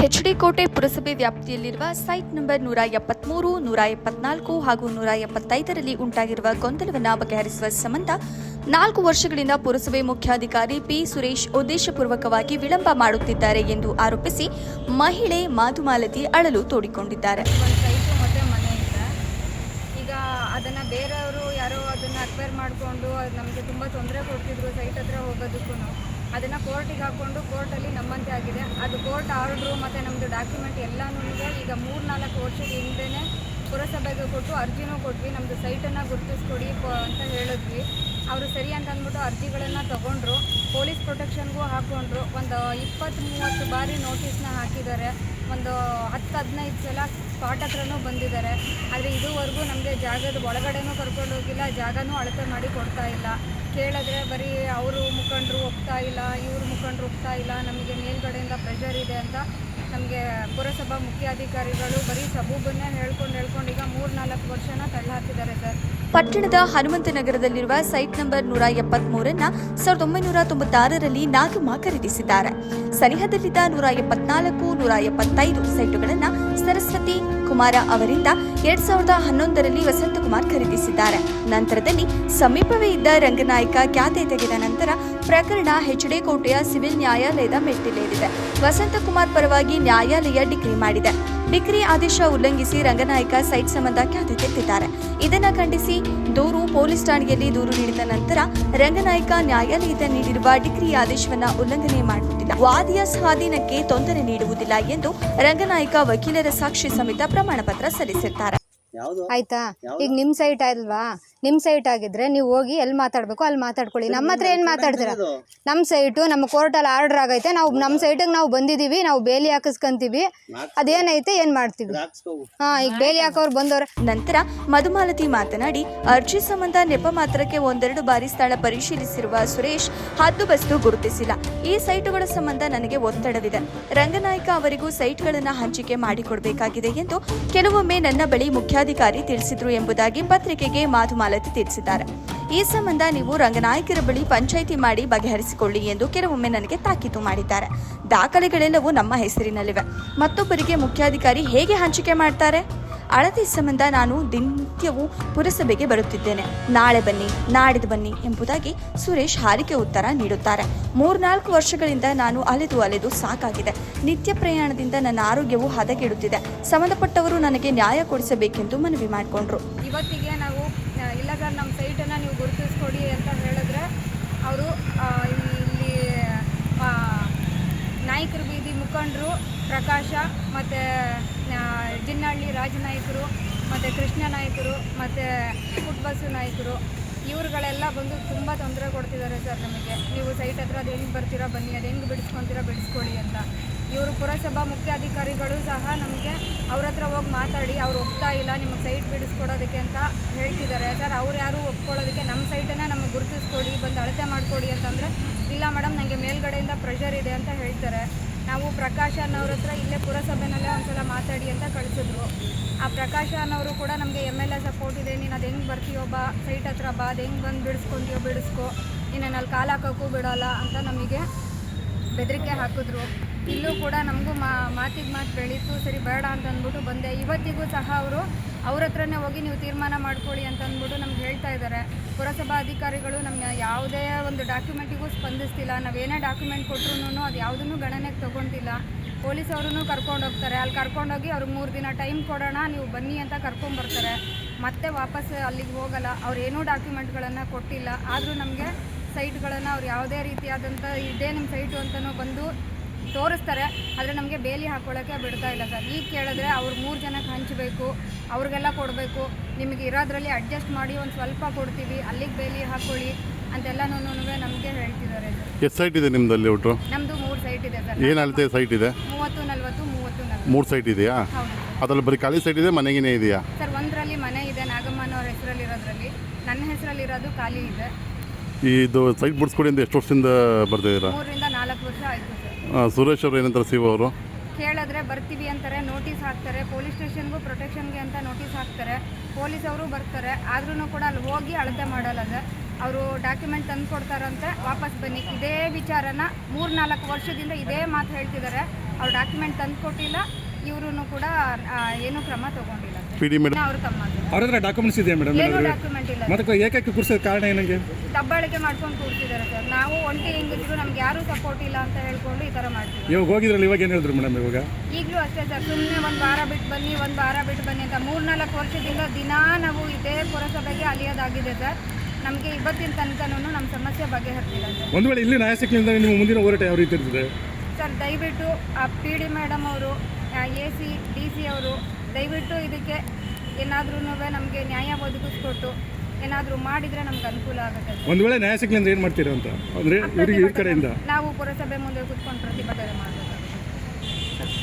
HD ಕೋಟೆ ಪುರಸಭೆ ವ್ಯಾಪ್ತಿಯಲ್ಲಿರುವ ಸೈಟ್ ನಂಬರ್ 173, 174 ಹಾಗೂ 175ರಲ್ಲಿ ಉಂಟಾಗಿರುವ ಗೊಂದಲವನ್ನು ಬಗೆಹರಿಸುವ ಸಂಬಂಧ 4 ವರ್ಷಗಳಿಂದ ಪುರಸಭೆ ಮುಖ್ಯಾಧಿಕಾರಿ ಪಿ. ಸುರೇಶ್ ಉದ್ದೇಶಪೂರ್ವಕವಾಗಿ ವಿಳಂಬ ಮಾಡುತ್ತಿದ್ದಾರೆ ಎಂದು ಆರೋಪಿಸಿ ಮಹಿಳೆ ಮಾಧುಮಾಲತಿ ಅಳಲು ತೋಡಿಕೊಂಡಿದ್ದಾರೆ. ಈಗ ಅದನ್ನು ಬೇರೆಯವರು ಯಾರೋ ಅದನ್ನು ಅಕ್ವೈರ್ ಮಾಡಿಕೊಂಡು ನಮಗೆ ತುಂಬ ತೊಂದರೆ ಕೊಡ್ತಿದ್ರು ಸೈಟ್ ಹತ್ರ ಹೋಗೋದಕ್ಕೂ. ಅದನ್ನು ಕೋರ್ಟಿಗೆ ಹಾಕ್ಕೊಂಡು ಕೋರ್ಟಲ್ಲಿ ನಮ್ಮಂತೆ ಆಗಿದೆ. ಅದು ಕೋರ್ಟ್ ಆರ್ಡ್ರು ಮತ್ತು ನಮ್ಮದು ಡಾಕ್ಯುಮೆಂಟ್ ಎಲ್ಲನೂ ಈಗ 3-4 ವರ್ಷದ ಹಿಂದೆಯೇ ಪುರಸಭೆಗೆ ಕೊಟ್ಟು ಅರ್ಜಿನೂ ಕೊಟ್ವಿ. ನಮ್ಮದು ಸೈಟನ್ನು ಗುರುತಿಸ್ಕೊಡಿ ಅಂತ ಹೇಳಿದ್ವಿ. ಅವರು ಸರಿ ಅಂತ ಅಂದ್ಬಿಟ್ಟು ಅರ್ಜಿಗಳನ್ನು ತೊಗೊಂಡ್ರು. ಪೊಲೀಸ್ ಪ್ರೊಟೆಕ್ಷನ್ಗೂ ಹಾಕ್ಕೊಂಡ್ರು. ಒಂದು 20-30 ಬಾರಿ ನೋಟಿಸ್ನ ಹಾಕಿದ್ದಾರೆ. ಒಂದು 10-15 ಸಲ ಸ್ಪಾಟ್ ಹತ್ರನೂ ಬಂದಿದ್ದಾರೆ. ಆದರೆ ಇದುವರೆಗೂ ನಮಗೆ ಜಾಗದ ಒಳಗಡೆನೂ ಕರ್ಕೊಂಡು ಹೋಗಿಲ್ಲ, ಜಾಗನೂ ಅಳತೆ ಮಾಡಿ ಕೊಡ್ತಾ ಇಲ್ಲ. ಕೇಳಿದ್ರೆ ಬರೀ ಅವರು ಮುಖಂಡರು ಒಪ್ತಾ ಇಲ್ಲ, ಇವರು ಮುಖಂಡರು ಒಪ್ತಾ ಇಲ್ಲ, ನಮಗೆ ಮೇಲ್ಗಡೆಯಿಂದ ಪ್ರೆಷರ್ ಇದೆ ಅಂತ ನಮಗೆ ಪುರಸಭಾ ಮುಖ್ಯಾಧಿಕಾರಿಗಳು ಬರೀ ಸಬೂಬನ್ನೇ ಹೇಳ್ಕೊಂಡು ಈಗ 3-4 ವರ್ಷನ ತಳ್ಳಹಾಕಿದ್ದಾರೆ ಸರ್. ಪಟ್ಟಣದ ಹನುಮಂತನಗರದಲ್ಲಿರುವ ಸೈಟ್ ನಂಬರ್ 173 1996ರಲ್ಲಿ ನಾಗಮ್ಮ ಖರೀದಿಸಿದ್ದಾರೆ. ಸನಿಹದಲ್ಲಿದ್ದ 174, 175 ಸೈಟುಗಳನ್ನು ಸರಸ್ವತಿ ಕುಮಾರ ಅವರಿಂದ 2011ರಲ್ಲಿ ವಸಂತಕುಮಾರ್ ಖರೀದಿಸಿದ್ದಾರೆ. ನಂತರದಲ್ಲಿ ಸಮೀಪವೇ ಇದ್ದ ರಂಗನಾಯಕ ಖ್ಯಾತೆ ತೆಗೆದ ನಂತರ ಪ್ರಕರಣ ಎಚ್ಡಿ ಕೋಟೆಯ ಸಿವಿಲ್ ನ್ಯಾಯಾಲಯದ ಮೆಟ್ಟಿಲೇರಿದೆ. ವಸಂತಕುಮಾರ್ ಪರವಾಗಿ ನ್ಯಾಯಾಲಯ ಡಿಕ್ರಿ ಮಾಡಿದೆ. ಡಿಕ್ರಿ ಆದೇಶ ಉಲ್ಲಂಘಿಸಿ ರಂಗನಾಯಕ ಸೈಟ್ ಸಂಬಂಧ ಖ್ಯಾತೆ ತೆತ್ತಿದ್ದಾರೆ. ಇದನ್ನು ಖಂಡಿಸಿ ಪೊಲೀಸ್ ಠಾಣೆಯಲ್ಲಿ ದೂರು ನೀಡಿದ ನಂತರ ರಂಗನಾಯಕ ನ್ಯಾಯಾಲಯದ ನೀಡಿರುವ ಡಿಕ್ರಿ ಆದೇಶವನ್ನು ಉಲ್ಲಂಘನೆ ಮಾಡುವುದಿಲ್ಲ, ವಾದಿಯ ಸ್ವಾಧೀನಕ್ಕೆ ತೊಂದರೆ ನೀಡುವುದಿಲ್ಲ ಎಂದು ರಂಗನಾಯಕ ವಕೀಲರ ಸಾಕ್ಷಿ ಸಮೇತ ಪ್ರಮಾಣ ಪತ್ರ ಸಲ್ಲಿಸಿದ್ದಾರೆ. ಆಯ್ತಾ? ಈಗ ನಿಮ್ ಸೈಟ್ ಅಲ್ವಾ, ನಿಮ್ ಸೈಟ್ ಆಗಿದ್ರೆ ನೀವು ಹೋಗಿ ಎಲ್ಲಿ ಮಾತಾಡ್ಬೇಕು ಅಲ್ಲಿ ಮಾತಾಡ್ಕೊಳ್ಳಿ. ನಮ್ಮ ಹತ್ರ ಏನ್ ಮಾತಾಡ್ತೀರಾ? ನಮ್ ಸೈಟು ನಮ್ಮ ಕೋರ್ಟಲ್ಲಿ ಆರ್ಡರ್ ಆಗೈತೆ, ನಾವು ನಮ್ಮ ಸೈಟಿಗೆ ನಾವು ಬಂದಿದೀವಿ, ನಾವು ಬೇಲಿ ಹಾಕಿಸ್ಕೊಂತೀವಿ, ಅದೇನೈತೆ ಏನ್ ಮಾಡ್ತೀವಿ. ಈಗ ಬೇಲಿ ಹಾಕೋರು ಬಂದವ್ರ ನಂತರ ಮಧುಮಾಲತಿ ಮಾತನಾಡಿ, ಅರ್ಜಿ ಸಂಬಂಧ ನೆಪ ಮಾತ್ರಕ್ಕೆ 1-2 ಬಾರಿ ಸ್ಥಳ ಪರಿಶೀಲಿಸಿರುವ ಸುರೇಶ್ ಹದ್ದುಬಸ್ತು ಗುರುತಿಸಿಲ್ಲ. ಈ ಸೈಟುಗಳ ಸಂಬಂಧ ನನಗೆ ಒತ್ತಡವಿದೆ. ರಂಗನಾಯಕ ಅವರಿಗೂ ಸೈಟ್ಗಳನ್ನು ಹಂಚಿಕೆ ಮಾಡಿಕೊಡಬೇಕಾಗಿದೆ ಎಂದು ಕೆಲವೊಮ್ಮೆ ನನ್ನ ಬಳಿ ಮುಖ್ಯಾಧಿಕಾರಿ ತಿಳಿಸಿದ್ರು ಎಂಬುದಾಗಿ ಪತ್ರಿಕೆಗೆ ಮಾಧುಮಾಲತಿ ತಿಳಿಸಿದ್ದಾರೆ. ಈ ಸಂಬಂಧ ನೀವು ರಂಗನಾಯಕರ ಬಳಿ ಪಂಚಾಯಿತಿ ಮಾಡಿ ಬಗೆಹರಿಸಿಕೊಳ್ಳಿ ಎಂದು ಕೆಲವೊಮ್ಮೆ ನನಗೆ ತಾಕೀತು ಮಾಡಿದ್ದಾರೆ. ದಾಖಲೆಗಳೆಲ್ಲವೂ ನಮ್ಮ ಹೆಸರಿನಲ್ಲಿವೆ. ಮತ್ತೊಬ್ಬರಿಗೆ ಮುಖ್ಯಾಧಿಕಾರಿ ಹೇಗೆ ಹಂಚಿಕೆ ಮಾಡ್ತಾರೆ? ಅಳತೆ ಸಂಬಂಧ ನಾನು ದಿನನಿತ್ಯವೂ ಪುರಸಭೆಗೆ ಬರುತ್ತಿದ್ದೇನೆ, ನಾಳೆ ಬನ್ನಿ, ನಾಡಿದ್ದು ಬನ್ನಿ ಎಂಬುದಾಗಿ ಸುರೇಶ್ ಹಾರಿಕೆ ಉತ್ತರ ನೀಡುತ್ತಾರೆ. 3-4 ವರ್ಷಗಳಿಂದ ನಾನು ಅಲೆದು ಸಾಕಾಗಿದೆ. ನಿತ್ಯ ಪ್ರಯಾಣದಿಂದ ನನ್ನ ಆರೋಗ್ಯವು ಹದಗೆಡುತ್ತಿದೆ. ಸಂಬಂಧಪಟ್ಟವರು ನನಗೆ ನ್ಯಾಯ ಕೊಡಿಸಬೇಕೆಂದು ಮನವಿ ಮಾಡಿಕೊಂಡ್ರು. ಇವತ್ತಿಗೆ ನಾವು ಇಲ್ಲ ಸರ್ ನಮ್ಮ ಸೈಟನ್ನು ನೀವು ಗುರುತಿಸ್ಕೊಡಿ ಅಂತ ಹೇಳಿದ್ರೆ ಅವರು ಇಲ್ಲಿ ನಾಯಕರು ಬೀದಿ ಮುಖಂಡರು ಪ್ರಕಾಶ ಮತ್ತು ಜಿನ್ನಹಳ್ಳಿ ರಾಜನಾಯಕರು ಮತ್ತು ಕೃಷ್ಣ ನಾಯಕರು ಮತ್ತು ಪುಟ್ಬಸು ನಾಯಕರು ಇವ್ರುಗಳೆಲ್ಲ ಬಂದು ತುಂಬ ತೊಂದರೆ ಕೊಡ್ತಿದ್ದಾರೆ ಸರ್ ನಮಗೆ. ನೀವು ಸೈಟ್ ಹತ್ರ ಅದು ಹೆಂಗೆ ಬರ್ತೀರಾ ಬನ್ನಿ, ಅದು ಹೆಂಗೆ ಬಿಡಿಸ್ಕೊತೀರಾ ಬಿಡಿಸ್ಕೊಳ್ಳಿ ಅಂತ. ಇವರು ಪುರಸಭಾ ಮುಖ್ಯಾಧಿಕಾರಿಗಳು ಸಹ ನಮಗೆ ಅವ್ರ ಹತ್ರ ಹೋಗಿ ಮಾತಾಡಿ ಅವ್ರು ಒಪ್ತಾ ಇಲ್ಲ ನಿಮಗೆ ಸೈಟ್ ಬಿಡಿಸ್ಕೊಡೋದಕ್ಕೆ ಅಂತ ಹೇಳ್ತಿದ್ದಾರೆ ಸರ್. ಅವ್ರು ಯಾರು ಒಪ್ಕೊಳ್ಳೋದಕ್ಕೆ ನಮ್ಮ ಸೈಟನ್ನು ನಮಗೆ ಗುರುತಿಸ್ಕೊಡಿ, ಬಂದು ಅಳತೆ ಮಾಡಿಕೊಡಿ ಅಂತಂದರೆ ಇಲ್ಲ ಮೇಡಮ್ ನನಗೆ ಮೇಲ್ಗಡೆಯಿಂದ ಪ್ರೆಷರ್ ಇದೆ ಅಂತ ಹೇಳ್ತಾರೆ. ನಾವು ಪ್ರಕಾಶ್ ಅನ್ನೋರ ಹತ್ರ ಇಲ್ಲೇ ಪುರಸಭೆನಲ್ಲೇ ಒಂದ್ಸಲ ಮಾತಾಡಿ ಅಂತ ಕಳಿಸಿದ್ರು. ಆ ಪ್ರಕಾಶ್ ಅನ್ನೋರು ಕೂಡ ನಮಗೆ MLA ಸಪೋರ್ಟ್ ಇದೆ, ನೀನು ಅದು ಹೆಂಗೆ ಬರ್ತೀಯೋ ಬಾ, ಸೈಟ್ ಹತ್ರ ಬಾ, ಅದು ಹೆಂಗೆ ಬಂದು ಬಿಡಿಸ್ಕೊತೀಯೋ ಬಿಡಿಸ್ಕೊ, ನೀನು ಅಲ್ಲಿ ಕಾಲು ಹಾಕೋಕ್ಕೂ ಬಿಡೋಲ್ಲ ಅಂತ ನಮಗೆ ಬೆದರಿಕೆ ಹಾಕಿದ್ರು. ಇಲ್ಲೂ ಕೂಡ ನಮಗೂ ಮಾತಿಗೆ ಮಾತು ಬೆಳೀತು. ಸರಿ ಬೇಡ ಅಂತ ಅಂದ್ಬಿಟ್ಟು ಬಂದೆ. ಇವತ್ತಿಗೂ ಸಹ ಅವ್ರ ಹತ್ರನೇ ಹೋಗಿ ನೀವು ತೀರ್ಮಾನ ಮಾಡ್ಕೊಳ್ಳಿ ಅಂತ ಅಂದ್ಬಿಟ್ಟು ನಮ್ಗೆ ಹೇಳ್ತಾ ಇದ್ದಾರೆ. ಪುರಸಭಾ ಅಧಿಕಾರಿಗಳು ನಮ್ಮ ಯಾವುದೇ ಒಂದು ಡಾಕ್ಯುಮೆಂಟಿಗೂ ಸ್ಪಂದಿಸ್ತಿಲ್ಲ. ನಾವೇನೇ ಡಾಕ್ಯುಮೆಂಟ್ ಕೊಟ್ಟರು ಅದು ಯಾವುದನ್ನು ಗಣನೆಗೆ ತೊಗೊಂಡಿಲ್ಲ. ಪೊಲೀಸವ್ರೂ ಕರ್ಕೊಂಡು ಹೋಗ್ತಾರೆ. ಅಲ್ಲಿ ಕರ್ಕೊಂಡೋಗಿ ಅವ್ರಿಗೆ 3 ದಿನ ಟೈಮ್ ಕೊಡೋಣ ನೀವು ಬನ್ನಿ ಅಂತ ಕರ್ಕೊಂಬರ್ತಾರೆ. ಮತ್ತೆ ವಾಪಸ್ ಅಲ್ಲಿಗೆ ಹೋಗಲ್ಲ. ಅವ್ರು ಏನೂ ಡಾಕ್ಯುಮೆಂಟ್ಗಳನ್ನು ಕೊಟ್ಟಿಲ್ಲ. ಆದರೂ ನಮಗೆ ಸೈಟ್ಗಳನ್ನು ಅವ್ರು ಯಾವುದೇ ರೀತಿಯಾದಂಥ ಇದೇ ನಿಮ್ಮ ಸೈಟು ಅಂತಲೂ ಬಂದು ತೋರಿಸ್ತಾರೆ. ಆದರೆ ನಮಗೆ ಬೇಲಿ ಹಾಕ್ಕೊಳ್ಳೋಕ್ಕೆ ಬಿಡ್ತಾ ಇಲ್ಲ ಸರ್. ಈಗ ಕೇಳಿದ್ರೆ ಅವ್ರು 3 ಜನಕ್ಕೆ ಹಂಚಬೇಕು, ಅವ್ರಿಗೆಲ್ಲ ಕೊಡಬೇಕು, ನಿಮಗೆ ಇರೋದ್ರಲ್ಲಿ ಅಡ್ಜಸ್ಟ್ ಮಾಡಿ ಒಂದು ಸ್ವಲ್ಪ ಕೊಡ್ತೀವಿ, ಅಲ್ಲಿಗೆ ಬೇಲಿ ಹಾಕ್ಕೊಳ್ಳಿ ಅಂತೆಲ್ಲನೂ ನಮಗೆ ಹೇಳ್ತಿದ್ದಾರೆ ಸರ್. ಎಷ್ಟು ಸೈಟ್ ಇದೆ ನಿಮ್ಮದಲ್ಲಿ ಒಟ್ಟು? ನಮ್ಮದು 3 ಸೈಟ್ ಇದೆ ಸರ್. ಏನು ಅಳತೆ ಸೈಟ್ ಇದೆ? 30, 40, 30, 3 ಸೈಟ್ ಇದೆಯಾ? ಹೌದು. ಅದರಲ್ಲಿ ಬರೀ ಖಾಲಿ ಸೈಟ್ ಇದೆ, ಮನೆಗೇನೇ ಇದೆಯಾ ಸರ್? ಒಂದರಲ್ಲಿ ಮನೆ ಇದೆ, ನಾಗಮ್ಮನವ್ರ ಹೆಸರಲ್ಲಿರೋದ್ರಲ್ಲಿ. ನನ್ನ ಹೆಸರಲ್ಲಿರೋದು ಖಾಲಿ ಇದೆ. ಇದು ಸೈಟ್ ಬಿಡಿಸ್ಕೊಡಿ ಅಂತ ಎಷ್ಟು ವರ್ಷದಿಂದ ಬರ್ತಿದ್ದೀರಾ? 3-4 ವರ್ಷ ಆಯಿತು ಸರ್. ಸುರೇಶ್ ಅವರು ಏನಂತಾರೆ ಸಿ ಅವರು? ಕೇಳಿದ್ರೆ ಬರ್ತೀವಿ ಅಂತಾರೆ, ನೋಟಿಸ್ ಹಾಕ್ತಾರೆ. ಪೊಲೀಸ್ ಸ್ಟೇಷನ್ಗೂ ಪ್ರೊಟೆಕ್ಷನ್ಗೆ ಅಂತ ನೋಟಿಸ್ ಹಾಕ್ತಾರೆ. ಪೊಲೀಸವರು ಬರ್ತಾರೆ, ಆದ್ರೂ ಕೂಡ ಅಲ್ಲಿ ಹೋಗಿ ಅಳತೆ ಮಾಡಲ್ಲ ಸರ್. ಅವರು ಡಾಕ್ಯುಮೆಂಟ್ ತಂದು ಕೊಡ್ತಾರಂತೆ, ವಾಪಸ್ ಬನ್ನಿ. ಇದೇ ವಿಚಾರನ 3-4 ವರ್ಷದಿಂದ ಇದೇ ಮಾತು ಹೇಳ್ತಿದ್ದಾರೆ. ಅವ್ರು ಡಾಕ್ಯುಮೆಂಟ್ ತಂದು ಕೊಟ್ಟಿಲ್ಲ, ಇವರು ಕೂಡ ಏನೂ ಕ್ರಮ ತಗೊಂಡಿಲ್ಲ ಸರ್. ಪಿ ಡಿ ಮೇಡಮ್ ಅವ್ರು ತಮ್ಮ ಅವ್ರ ಹತ್ರ ಡಾಕ್ಯುಮೆಂಟ್ಸ್ ಇದೆಯಾ ಮೇಡಮ್? ಏನೂ ಡಾಕ್ಯುಮೆಂಟ್ ಇಲ್ಲ. ಮತ್ತೆ ಏಕೈಕ ಕೂರಿಸೋದ ಕಾರಣ ಏನಂಗೆ? ದಬ್ಬಾಳಿಕೆ ಮಾಡ್ಕೊಂಡು ಕೂರ್ತಿದ್ದಾರೆ ಸರ್. ನಾವು ಒಂಟಿ ಹೆಂಗಿದ್ರು ನಮ್ಗೆ ಯಾರೂ ಸಪೋರ್ಟ್ ಇಲ್ಲ ಅಂತ ಹೇಳ್ಕೊಂಡು ಈ ಥರ ಮಾಡ್ತೀವಿ. ಇವಾಗ ಹೋಗಿದ್ರಲ್ಲ, ಇವಾಗ ಏನು ಹೇಳಿದ್ರು ಮೇಡಮ್? ಇವಾಗ ಈಗಲೂ ಅಷ್ಟೇ ಸರ್, ಸುಮ್ಮನೆ ಒಂದು ವಾರ ಬಿಟ್ಟು ಬನ್ನಿ ಅಂತ 3-4 ವರ್ಷದಿಂದ ದಿನಾ ನಾವು ಇದೇ ಪುರಸಭೆಗೆ ಅಲಿಯೋದಾಗಿದೆ ಸರ್. ನಮಗೆ ಇವತ್ತಿನ ತನಕನೂ ನಮ್ಮ ಸಮಸ್ಯೆ ಬಗೆಹರಿಸಿಲ್ಲ ಸರ್. ಒಂದು ವೇಳೆ ಇಲ್ಲಿ ನ್ಯಾಯ ಸಿಕ್ಕಲಿಂದ ನಿಮ್ಮ ಮುಂದಿನ ಹೋರಾಟ ಯಾವ ರೀತಿ ಇರ್ತದೆ ಸರ್? ದಯವಿಟ್ಟು ಆ ಪಿ ಡಿ ಮೇಡಮ್ ಅವರು, AC DC ಅವರು ದಯವಿಟ್ಟು ಇದಕ್ಕೆ ಏನಾದ್ರೂ ನಮಗೆ ನ್ಯಾಯ ಒದಗಿಸ್ಕೊಟ್ಟು ಏನಾದರೂ ಮಾಡಿದರೆ ನಮ್ಗೆ ಅನುಕೂಲ ಆಗುತ್ತೆ ಸರ್. ಒಂದು ವೇಳೆ ನ್ಯಾಯ ಸಿಕ್ಕಲಿಂದ ಏನು ಮಾಡ್ತೀರಾ ಅಂತ ಅಂದರೆ ಇವ್ರಿಗೆ ಇವ್ರ ಕಡೆಯಿಂದ ನಾವು ಪುರಸಭೆ ಮುಂದೆ ಕೂತ್ಕೊಂಡು ಪ್ರತಿಭಟನೆ ಮಾಡಬೇಕಾಗುತ್ತೆ.